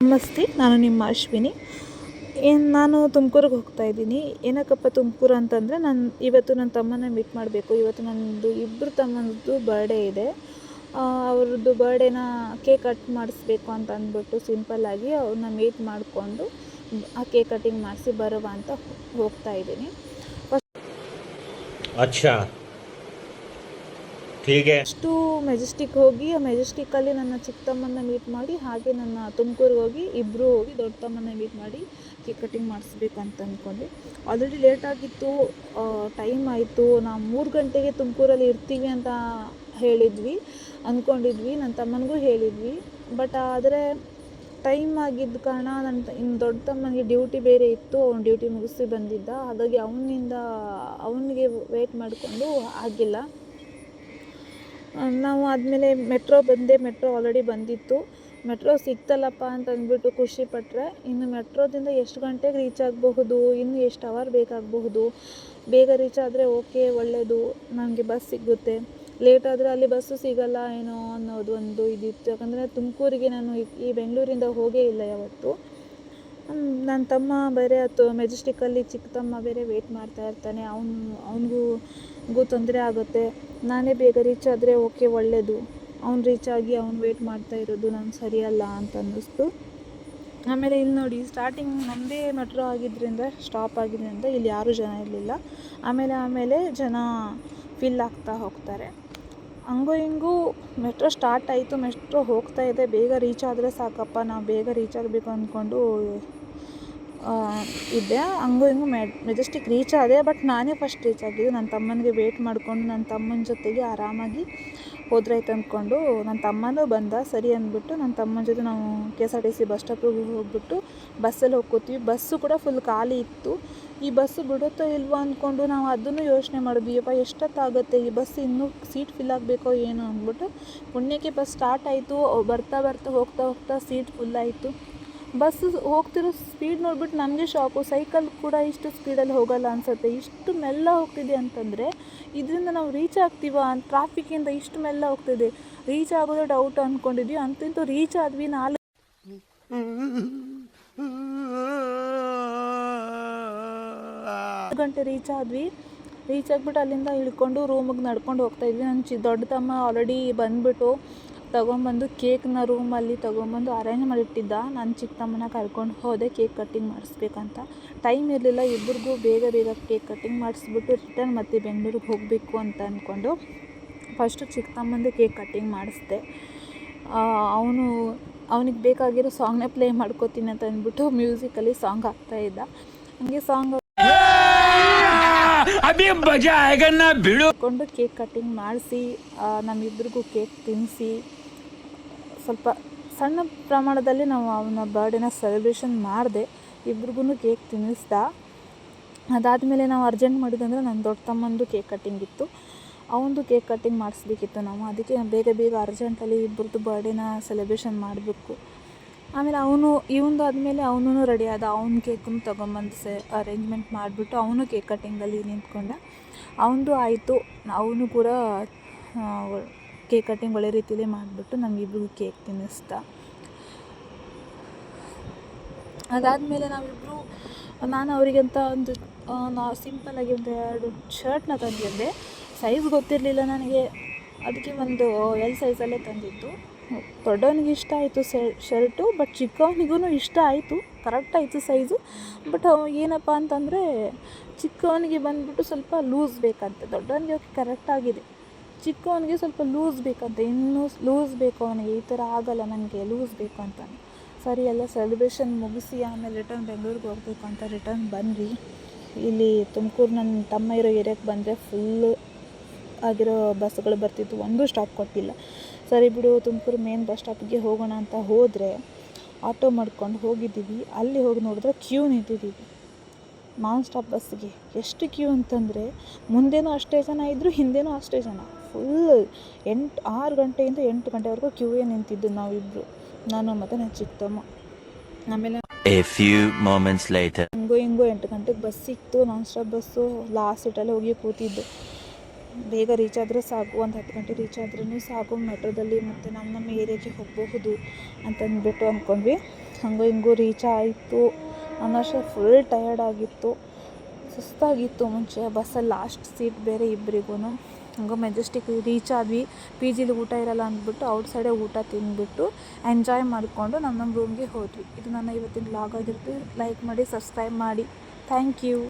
ನಮಸ್ತೆ, ನಾನು ನಿಮ್ಮ ಅಶ್ವಿನಿ. ನಾನು ತುಮಕೂರಿಗೆ ಹೋಗ್ತಾ ಇದ್ದೀನಿ. ಏನಕ್ಕಪ್ಪ ತುಮಕೂರು ಅಂತಂದರೆ, ಇವತ್ತು ನನ್ನ ತಮ್ಮನ ಮೀಟ್ ಮಾಡಬೇಕು. ಇವತ್ತು ನನ್ನದು ಇಬ್ಬರು ತಮ್ಮನದ್ದು ಬರ್ಡೇ ಇದೆ. ಅವ್ರದ್ದು ಬರ್ಡೇನ ಕೇಕ್ ಕಟ್ ಮಾಡಿಸ್ಬೇಕು ಅಂತ ಅಂದ್ಬಿಟ್ಟು ಸಿಂಪಲ್ಲಾಗಿ ಅವ್ರನ್ನ ಮೀಟ್ ಮಾಡಿಕೊಂಡು ಆ ಕೇಕ್ ಕಟ್ಟಿಂಗ್ ಮಾಡಿಸಿ ಬರುವ ಅಂತ ಹೋಗ್ತಾ ಇದ್ದೀನಿ. ಫಸ್ಟು ಮೆಜೆಸ್ಟಿಕ್ ಹೋಗಿ, ಆ ಮೆಜೆಸ್ಟಿಕ್ಕಲ್ಲಿ ನನ್ನ ಚಿಕ್ಕ ತಮ್ಮನ ಮೀಟ್ ಮಾಡಿ, ಹಾಗೆ ನನ್ನ ತುಮಕೂರಿಗೆ ಹೋಗಿ ಇಬ್ಬರು ಹೋಗಿ ದೊಡ್ಡ ತಮ್ಮನ ಮೀಟ್ ಮಾಡಿ ಕೇಕ್ ಕಟ್ಟಿಂಗ್ ಮಾಡಿಸ್ಬೇಕು ಅಂತ ಅಂದ್ಕೊಂಡ್ವಿ. ಆಲ್ರೆಡಿ ಲೇಟಾಗಿತ್ತು, ಟೈಮ್ ಆಯಿತು. ನಾವು 3 ಗಂಟೆಗೆ ತುಮಕೂರಲ್ಲಿ ಇರ್ತೀವಿ ಅಂತ ಅಂದ್ಕೊಂಡಿದ್ವಿ. ನನ್ನ ತಮ್ಮನಿಗೂ ಹೇಳಿದ್ವಿ. ಬಟ್ ಆದರೆ ಟೈಮ್ ಆಗಿದ್ದ ಕಾರಣ ಇನ್ನು ದೊಡ್ಡ ತಮ್ಮನಿಗೆ ಡ್ಯೂಟಿ ಬೇರೆ ಇತ್ತು. ಅವ್ನು ಡ್ಯೂಟಿ ಮುಗಿಸಿ ಬಂದಿದ್ದ. ಹಾಗಾಗಿ ಅವನಿಗೆ ವೆಯ್ಟ್ ಮಾಡಿಕೊಂಡು ಆಗಿಲ್ಲ. ನಾವು ಆದಮೇಲೆ ಮೆಟ್ರೋ ಆಲ್ರೆಡಿ ಬಂದಿತ್ತು. ಮೆಟ್ರೋ ಸಿಕ್ತಲ್ಲಪ್ಪ ಅಂತ ಅಂದ್ಬಿಟ್ಟು ಖುಷಿಪಟ್ಟರೆ, ಇನ್ನು ಮೆಟ್ರೋದಿಂದ ಎಷ್ಟು ಗಂಟೆಗೆ ರೀಚ್ ಆಗಬಹುದು, ಇನ್ನು ಎಷ್ಟು ಅವರ್ ಬೇಕಾಗಬಹುದು, ಬೇಗ ರೀಚ್ ಆದರೆ ಓಕೆ, ಒಳ್ಳೆಯದು, ನನಗೆ ಬಸ್ ಸಿಗುತ್ತೆ. ಲೇಟ್ ಆದರೆ ಅಲ್ಲಿ ಬಸ್ಸು ಸಿಗಲ್ಲ ಏನೋ ಅನ್ನೋದು ಒಂದು ಇದಿತ್ತು. ಯಾಕಂದರೆ ತುಮಕೂರಿಗೆ ನಾನು ಈ ಬೆಂಗಳೂರಿಂದ ಹೋಗೇ ಇಲ್ಲ ಯಾವತ್ತು. ನನ್ನ ತಮ್ಮ ಬೇರೆ ಮೆಜೆಸ್ಟಿಕ್ಕಲ್ಲಿ ಚಿಕ್ಕ ತಮ್ಮ ಬೇರೆ ವೆಯ್ಟ್ ಮಾಡ್ತಾ ಇರ್ತಾನೆ. ಅವನಿಗೂ ತೊಂದರೆ ಆಗುತ್ತೆ. ನಾನೇ ಬೇಗ ರೀಚ್ ಆದರೆ ಓಕೆ, ಒಳ್ಳೆಯದು. ಅವ್ನು ರೀಚ್ ಆಗಿ ಅವ್ನು ವೆಯ್ಟ್ ಮಾಡ್ತಾ ಇರೋದು ನಾನು ಸರಿಯಲ್ಲ ಅಂತ ಅನ್ನಿಸ್ತು. ಆಮೇಲೆ ಇಲ್ಲಿ ನೋಡಿ, ಸ್ಟಾರ್ಟಿಂಗ್ ನಮ್ಮದೇ ಮೆಟ್ರೋ ಸ್ಟಾಪ್ ಆಗಿದ್ದರಿಂದ ಇಲ್ಲಿ ಯಾರೂ ಜನ ಇರಲಿಲ್ಲ. ಆಮೇಲೆ ಜನ ಫಿಲ್ ಆಗ್ತಾ ಹೋಗ್ತಾರೆ. ಹಂಗೂ ಹಿಂಗೂ ಮೆಟ್ರೋ ಸ್ಟಾರ್ಟ್ ಆಯಿತು, ಮೆಟ್ರೋ ಹೋಗ್ತಾ ಇದೆ. ಬೇಗ ರೀಚ್ ಆದರೆ ಸಾಕಪ್ಪ, ನಾವು ಬೇಗ ರೀಚ್ ಆಗಬೇಕು ಅಂದ್ಕೊಂಡು ಇದ್ದೆ. ಹಂಗೂ ಹಿಂಗೂ ಮೆಜೆಸ್ಟಿಕ್ ರೀಚ್ ಆದೆ. ಬಟ್ ನಾನೇ ಫಸ್ಟ್ ರೀಚ್ ಆಗಿದ್ದು. ನನ್ನ ತಮ್ಮನಿಗೆ ವೆಯ್ಟ್ ಮಾಡಿಕೊಂಡು ನನ್ನ ತಮ್ಮನ ಜೊತೆಗೆ ಆರಾಮಾಗಿ ಹೋದ್ರಾಯ್ತು ಅಂದ್ಕೊಂಡು, ನನ್ನ ತಮ್ಮನೂ ಬಂದ. ಸರಿ ಅಂದ್ಬಿಟ್ಟು ನನ್ನ ತಮ್ಮನ ಜೊತೆ ನಾವು KSRTC ಬಸ್ ಸ್ಟಾಪಿಗೆ ಹೋಗ್ಬಿಟ್ಟು ಬಸ್ಸಲ್ಲಿ ಹೋಗ್ಕೋತೀವಿ. ಬಸ್ಸು ಕೂಡ ಫುಲ್ ಖಾಲಿ ಇತ್ತು. ಈ ಬಸ್ಸು ಬಿಡುತ್ತೋ ಇಲ್ವೋ ಅಂದ್ಕೊಂಡು ನಾವು ಅದನ್ನು ಯೋಚನೆ ಮಾಡಿದ್ವಿ. ಯಪ್ಪ, ಎಷ್ಟೊತ್ತಾಗುತ್ತೆ, ಈ ಬಸ್ ಇನ್ನೂ ಸೀಟ್ ಫಿಲ್ ಆಗಬೇಕೋ ಏನೋ ಅಂದ್ಬಿಟ್ಟು. ಪುಣ್ಯಕ್ಕೆ ಬಸ್ ಸ್ಟಾರ್ಟ್ ಆಯಿತು. ಬರ್ತಾ ಹೋಗ್ತಾ ಸೀಟ್ ಫುಲ್ ಆಯಿತು. ಬಸ್ಸು ಹೋಗ್ತಿರೋ ಸ್ಪೀಡ್ ನೋಡ್ಬಿಟ್ಟು ನಮಗೆ ಶಾಕು. ಸೈಕಲ್ ಕೂಡ ಇಷ್ಟು ಸ್ಪೀಡಲ್ಲಿ ಹೋಗಲ್ಲ ಅನಿಸುತ್ತೆ. ಇಷ್ಟು ಮೆಲ್ಲ ಹೋಗ್ತಿದೆ ಅಂತಂದರೆ ಇದರಿಂದ ನಾವು ರೀಚ್ ಆಗ್ತೀವ? ಟ್ರಾಫಿಕ್ಕಿಂದ ಇಷ್ಟು ಮೆಲ್ಲ ಹೋಗ್ತಿದೆ, ರೀಚ್ ಆಗೋದು ಡೌಟ್ ಅಂದ್ಕೊಂಡಿದ್ವಿ. ಅಂತೂ ರೀಚ್ ಆದ್ವಿ. 4 ಗಂಟೆ ರೀಚ್ ಆಗಿಬಿಟ್ಟು ಅಲ್ಲಿಂದ ಇಳ್ಕೊಂಡು ರೂಮಿಗೆ ನಡ್ಕೊಂಡು ಹೋಗ್ತಾಯಿದ್ವಿ. ನನ್ನ ದೊಡ್ಡ ತಮ್ಮ ಆಲ್ರೆಡಿ ಬಂದುಬಿಟ್ಟು ತೊಗೊಂಬಂದು ಕೇಕ್ನ ರೂಮಲ್ಲಿ ತೊಗೊಂಬಂದು ಅರೇಂಜ್ ಮಾಡಿಟ್ಟಿದ್ದ. ನನ್ನ ಚಿಕ್ಕ ತಮ್ಮನ ಕರ್ಕೊಂಡು ಹೋದೆ ಕೇಕ್ ಕಟ್ಟಿಂಗ್ ಮಾಡಿಸ್ಬೇಕಂತ. ಟೈಮ್ ಇರಲಿಲ್ಲ ಇಬ್ಬರಿಗೂ. ಬೇಗ ಕೇಕ್ ಕಟ್ಟಿಂಗ್ ಮಾಡಿಸ್ಬಿಟ್ಟು ರಿಟರ್ನ್ ಮತ್ತೆ ಬೆಂಗಳೂರಿಗೆ ಹೋಗಬೇಕು ಅಂತ ಅಂದ್ಕೊಂಡು ಫಸ್ಟು ಚಿಕ್ಕ ತಮ್ಮಂದು ಕೇಕ್ ಕಟ್ಟಿಂಗ್ ಮಾಡಿಸ್ದೆ. ಅವನಿಗೆ ಬೇಕಾಗಿರೋ ಸಾಂಗ್ನೇ ಪ್ಲೇ ಮಾಡ್ಕೋತೀನಿ ಅಂತ ಅಂದ್ಬಿಟ್ಟು ಮ್ಯೂಸಿಕಲ್ಲಿ ಸಾಂಗ್ ಹಾಕ್ತಾಯಿದ್ದ. ಹಂಗೆ ಸಾಂಗ್ ಹಾಕ್ಕೊಂಡು ಕೇಕ್ ಕಟ್ಟಿಂಗ್ ಮಾಡಿಸಿ ನಮ್ಮಿಬ್ಬರಿಗೂ ಕೇಕ್ ತಿನ್ನಿಸಿ, ಸ್ವಲ್ಪ ಸಣ್ಣ ಪ್ರಮಾಣದಲ್ಲಿ ನಾವು ಅವನ ಬರ್ಡೇನ ಸೆಲೆಬ್ರೇಷನ್ ಮಾಡಿದೆ. ಇಬ್ರಿಗೂ ಕೇಕ್ ತಿನ್ನಿಸ್ದ. ಅದಾದಮೇಲೆ ನಾವು ಅರ್ಜೆಂಟ್ ಮಾಡಿದಂದರೆ ನನ್ನ ದೊಡ್ಡ ತಮ್ಮಂದು ಕೇಕ್ ಕಟ್ಟಿಂಗ್ ಇತ್ತು. ಅವನದು ಕೇಕ್ ಕಟ್ಟಿಂಗ್ ಮಾಡಿಸ್ಬೇಕಿತ್ತು ನಾವು. ಅದಕ್ಕೆ ಬೇಗ ಅರ್ಜೆಂಟಲ್ಲಿ ಇಬ್ಬರದ್ದು ಬರ್ಡೇನ ಸೆಲೆಬ್ರೇಷನ್ ಮಾಡಬೇಕು. ಆಮೇಲೆ ಇವಂದು ಆದಮೇಲೆ ಅವನು ರೆಡಿ ಆದ. ಅವ್ನ ಕೇಕನ್ನು ತೊಗೊಂಬಂದು ಅರೇಂಜ್ಮೆಂಟ್ ಮಾಡಿಬಿಟ್ಟು ಅವನು ಕೇಕ್ ಕಟ್ಟಿಂಗಲ್ಲಿ ನಿಂತ್ಕೊಂಡ. ಅವನದು ಆಯಿತು. ಅವನು ಕೂಡ ಕೇಕ್ ಕಟ್ಟಿಂಗ್ ಒಳ್ಳೆ ರೀತಿಯಲ್ಲಿ ಮಾಡಿಬಿಟ್ಟು ನಮಗಿಬ್ರಿಗೂ ಕೇಕ್ ತಿನ್ನಿಸ್ದ. ಅದಾದಮೇಲೆ ನಾವಿಬ್ಬರು, ನಾನು ಅವರಿಗಂತ ಒಂದು ಸಿಂಪಲ್ಲಾಗಿ 2 ಶರ್ಟ್ನ ತಂದಿದ್ದೆ. ಸೈಜ್ ಗೊತ್ತಿರಲಿಲ್ಲ ನನಗೆ, ಅದಕ್ಕೆ ಒಂದು L ಸೈಜಲ್ಲೇ ತಂದಿದ್ದು. ದೊಡ್ಡವನಿಗೆ ಇಷ್ಟ ಆಯಿತು ಶರ್ಟು, ಬಟ್ ಚಿಕ್ಕವನಿಗೂ ಇಷ್ಟ ಆಯಿತು, ಕರೆಕ್ಟ್ ಆಯಿತು ಸೈಜು. ಬಟ್ ಏನಪ್ಪ ಅಂತಂದರೆ, ಚಿಕ್ಕವನಿಗೆ ಬಂದುಬಿಟ್ಟು ಸ್ವಲ್ಪ ಲೂಸ್ ಬೇಕಂತೆ. ದೊಡ್ಡವನಿಗೆ ಕರೆಕ್ಟಾಗಿದೆ, ಚಿಕ್ಕವನಿಗೆ ಸ್ವಲ್ಪ ಲೂಸ್ ಬೇಕಂತೆ. ಇನ್ನೂ ಲೂಸ್ ಬೇಕು ಅವನಿಗೆ. ಈ ಥರ ಆಗಲ್ಲ ನನಗೆ, ಲೂಸ್ ಬೇಕು ಅಂತಾನೆ. ಸರಿ, ಎಲ್ಲ ಸೆಲೆಬ್ರೇಷನ್ ಮುಗಿಸಿ ಆಮೇಲೆ ರಿಟರ್ನ್ ಬೆಂಗಳೂರಿಗೆ ಹೋಗಬೇಕು ಅಂತ ರಿಟರ್ನ್ ಬಂದ್ವಿ. ಇಲ್ಲಿ ತುಮಕೂರು ನನ್ನ ತಮ್ಮ ಇರೋ ಏರಿಯಾಕ್ಕೆ ಬಂದರೆ ಫುಲ್ಲು ಆಗಿರೋ ಬಸ್ಸುಗಳು ಬರ್ತಿತ್ತು, ಒಂದು ಸ್ಟಾಪ್ ಕೊಟ್ಟಿಲ್ಲ. ಸರಿ ಬಿಡು, ತುಮಕೂರು ಮೇನ್ ಬಸ್ ಸ್ಟಾಪಿಗೆ ಹೋಗೋಣ ಅಂತ ಹೋದರೆ ಆಟೋ ಮಾಡ್ಕೊಂಡು ಹೋಗಿದ್ದೀವಿ. ಅಲ್ಲಿ ಹೋಗಿ ನೋಡಿದ್ರೆ ಕ್ಯೂ ನಿಂತಿದ್ದೀವಿ ನಾನ್ ಸ್ಟಾಪ್ ಬಸ್ಸಿಗೆ. ಎಷ್ಟು ಕ್ಯೂ ಅಂತಂದರೆ, ಮುಂದೆನೂ ಅಷ್ಟೇ ಜನ ಇದ್ದರು, ಹಿಂದೆನೂ ಅಷ್ಟೇ ಜನ. ಫುಲ್ಲು 6 ಗಂಟೆಯಿಂದ 8 ಗಂಟೆವರೆಗೂ ಕ್ಯೂವೇ ನಿಂತಿದ್ದು ನಾವಿಬ್ಬರು, ನಾನು ಮತ್ತು ನನ್ನ ಚಿಕ್ಕ ತಮ್ಮ. ಆಮೇಲೆ ಹಿಂಗೂ 8 ಗಂಟೆಗೆ ಬಸ್ ಸಿಕ್ತು, ನಾನ್ ಸ್ಟಾಪ್ ಬಸ್ಸು. ಲಾಸ್ಟ್ ಸೀಟಲ್ಲಿ ಹೋಗಿ ಕೂತಿದ್ದು. ಬೇಗ ರೀಚ್ ಆದರೆ ಸಾಕು, ಒಂದು 10 ಗಂಟೆ ರೀಚ್ ಆದ್ರೂ ಸಾಕು ಮೆಟ್ರೋದಲ್ಲಿ, ಮತ್ತು ನಮ್ಮ ಏರಿಯಾಗೆ ಹೋಗಬಹುದು ಅಂತಂದ್ಬಿಟ್ಟು ಅಂದ್ಕೊಂಡ್ವಿ. ಹಂಗೂ ಹಿಂಗೂ ರೀಚ್ ಆಯಿತು. ಅನ್ನೋಷ್ಟೇ ಫುಲ್ ಟಯರ್ಡ್ ಆಗಿತ್ತು, ಸುಸ್ತಾಗಿತ್ತು. ಮುಂಚೆ ಬಸ್ಸಲ್ಲಿ ಲಾಸ್ಟ್ ಸೀಟ್ ಬೇರೆ ಇಬ್ಬರಿಗೂ. ಹಂಗೆ ಮೆಜೆಸ್ಟಿಕ್ ರೀಚ್ ಆದ್ವಿ. ಪಿ ಜಿಲಿ ಊಟ ಇರೋಲ್ಲ ಅಂದ್ಬಿಟ್ಟು ಔಟ್ಸೈಡೇ ಊಟ ತಿಂದ್ಬಿಟ್ಟು ಎಂಜಾಯ್ ಮಾಡಿಕೊಂಡು ನಮ್ಮ ರೂಮ್ಗೆ ಹೋದ್ವಿ. ಇದು ನನ್ನ ಇವತ್ತಿನ ವ್ಲಾಗ್ ಆಗಿರುತ್ತೆ. ಲೈಕ್ ಮಾಡಿ, ಸಬ್ಸ್ಕ್ರೈಬ್ ಮಾಡಿ. Thank you.